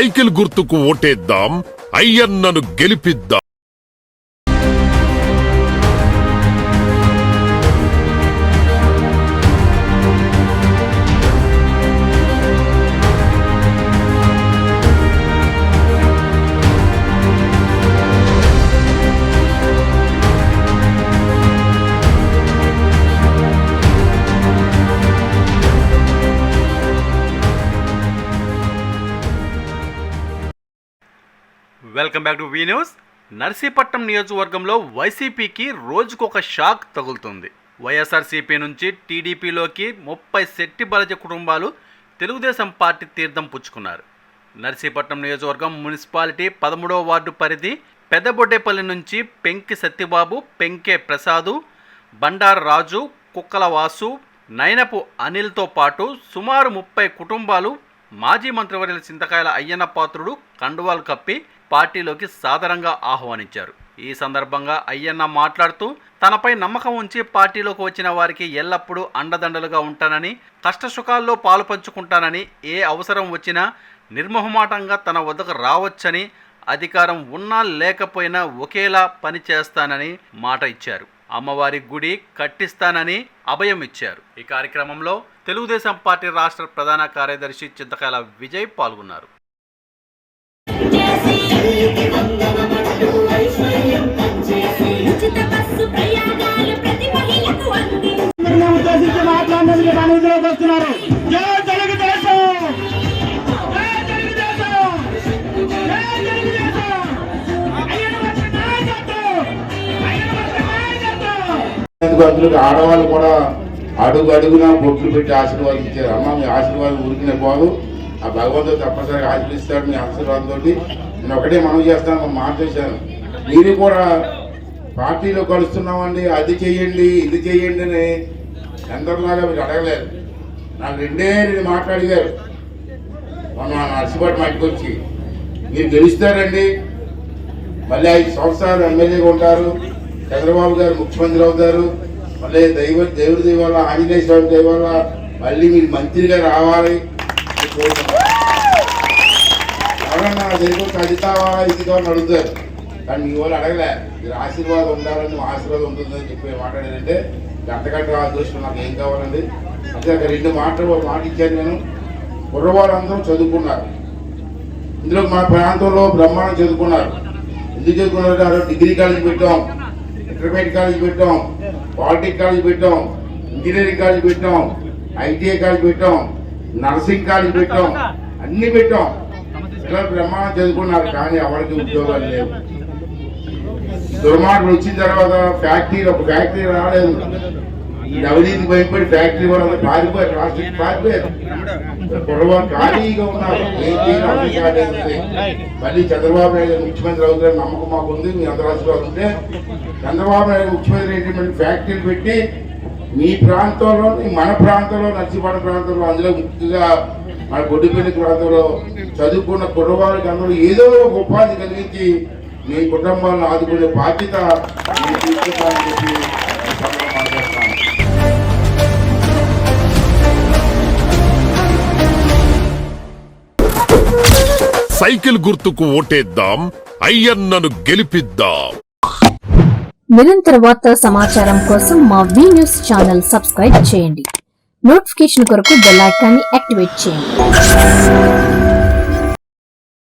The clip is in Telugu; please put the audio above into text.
సైకిల్ గుర్తుకు ఓటేద్దాం, అయ్యన్నను గెలిపిద్దాం. Welcome back to V news. Narsipatnam నియోజకవర్గంలో వైసీపీకి రోజుకొక షాక్ తగులుతుంది. వైఎస్ఆర్సీపీ నుంచి టీడీపీలోకి 30 శెట్టి బలజ కుటుంబాలు తెలుగుదేశం పార్టీ తీర్థం పుచ్చుకున్నారు. నర్సీపట్నం నియోజకవర్గం మున్సిపాలిటీ 13వ వార్డు పరిధి పెద్దబొడ్డేపల్లి నుంచి పెంకి సత్యబాబు, పెంకే ప్రసాదు, బండారు రాజు, కుక్కల వాసు, నైనపు అనిల్తో పాటు సుమారు 30 కుటుంబాలు మాజీ మంత్రివర్యులు చింతకాయల అయ్యన్న పాత్రుడు కండువాలు కప్పి పార్టీలోకి సాదరంగా ఆహ్వానించారు. ఈ సందర్భంగా అయ్యన్న మాట్లాడుతూ తనపై నమ్మకం ఉంచి పార్టీలోకి వచ్చిన వారికి ఎల్లప్పుడూ అండదండలుగా ఉంటానని, కష్టసుఖాల్లో పాలు పంచుకుంటానని, ఏ అవసరం వచ్చినా నిర్మోహమాటంగా తన వద్దకు రావచ్చని, అధికారం ఉన్నా లేకపోయినా ఒకేలా పని చేస్తానని మాట ఇచ్చారు. అమ్మవారి గుడి కట్టిస్తానని అభయం ఇచ్చారు. ఈ కార్యక్రమంలో తెలుగుదేశం పార్టీ రాష్ట్ర ప్రధాన కార్యదర్శి చింతకాయల విజయ్ పాల్గొన్నారు. ఆడవాళ్ళు కూడా అడుగు అడుగున బొట్లు పెట్టి ఆశీర్వాదించారు. అమ్మ మీ ఆశీర్వాదం ఊరికినే పోదు, ఆ భగవంతుడు తప్పనిసరిగా ఆశీర్వదిస్తాడు మీ ఆశీర్వాదంతో. నేను ఒకటే మనం చేస్తాను, మాట చేశాను, మీరు కూడా పార్టీలో కలుస్తున్నామండి, అది చెయ్యండి ఇది చెయ్యండి అని ఎందరిలాగా మీరు అడగలేదు. నాకు రెండు మాట్లాడిగారు మొన్న నర్సిపట్నం మట్టికి వచ్చి, మీరు గెలుస్తారండి, మళ్ళీ 5 సంవత్సరాలు ఎమ్మెల్యేగా ఉంటారు, చంద్రబాబు గారు ముఖ్యమంత్రి అవుతారు, మళ్ళీ దేవుడి దేవాల ఆంజనేయ స్వామి దేవాల మళ్ళీ మీరు మంత్రిగా రావాలి, ఎవరన్నా దేవుడికి అది కావాలా ఇది కావాలని అడుగుతారు. కానీ మీ వాళ్ళు అడగలే, మీరు ఆశీర్వాదం ఉండాలని, ఆశీర్వాదం ఉంటుందని చెప్పి మాట్లాడారంటే అంతకంటే అదృష్టం నాకు ఏం కావాలండి. అంటే అక్కడ 2 మాటలు మాట ఇచ్చాను నేను. కుర్రవాళ్ళందరూ చదువుకున్నారు, ఇందులో మా ప్రాంతంలో బ్రహ్మాండం చదువుకున్నారు. ఎందుకు చదువుకున్నారు? డిగ్రీ కాలేజ్ పెట్టాం, ఇంటర్మీడియట్ కాలేజ్ పెట్టాం, పాలిటెక్నిక్ కాలేజ్ పెట్టాం, ఇంజనీరింగ్ కాలేజ్ పెట్టాం, ఐటీఐ కాలేజ్ పెట్టాం, నర్సింగ్ కాలేజ్ పెట్టాం, అన్ని పెట్టాం. ఇలా బ్రహ్మాండం చదువుకున్నారు, కానీ ఎవరికి ఉద్యోగాలు లేవు. దుర్మార్గులు వచ్చిన తర్వాత ఒక ఫ్యాక్టరీ రాలేదు. అవినీతికి భయపడి ఫ్యాక్టరీ వాళ్ళు పారిపోయారు, రాష్ట్రానికి పారిపోయారు. కుర్రవాళ్ళు ఖాళీగా ఉన్నారు, మళ్ళీ చంద్రబాబు నాయుడు ముఖ్యమంత్రి అవుతారని నమ్మకం మాకు ఉంది. మీ అందరూ ఆశీర్వాదం ఉంటే చంద్రబాబు నాయుడు ముఖ్యమంత్రి ఏంటంటే ఫ్యాక్టరీలు పెట్టి మీ ప్రాంతంలో, మన ప్రాంతంలో, నర్సీపట్నం ప్రాంతంలో, అందులో ముఖ్యంగా మన బొడ్డుపల్లి ప్రాంతంలో చదువుకున్న కుర్రవాళ్ళకి అందరూ ఏదో ఒక ఉపాధి కలిగించి మీ కుటుంబాలను ఆదుకునే బాధ్యత తీసుకుంటామని చెప్పి మాట్లాడుతున్నాను. సైకిల్ గుర్తుకు ఓటేద్దాం, అయ్యన్నను గెలిపిద్దాం. నిరంతర వార్తా సమాచారం కోసం మా వి న్యూస్ ఛానల్ సబ్స్క్రైబ్ చేయండి. నోటిఫికేషన్ కొరకు బెల్ ఐకాన్ని యాక్టివేట్ చేయండి.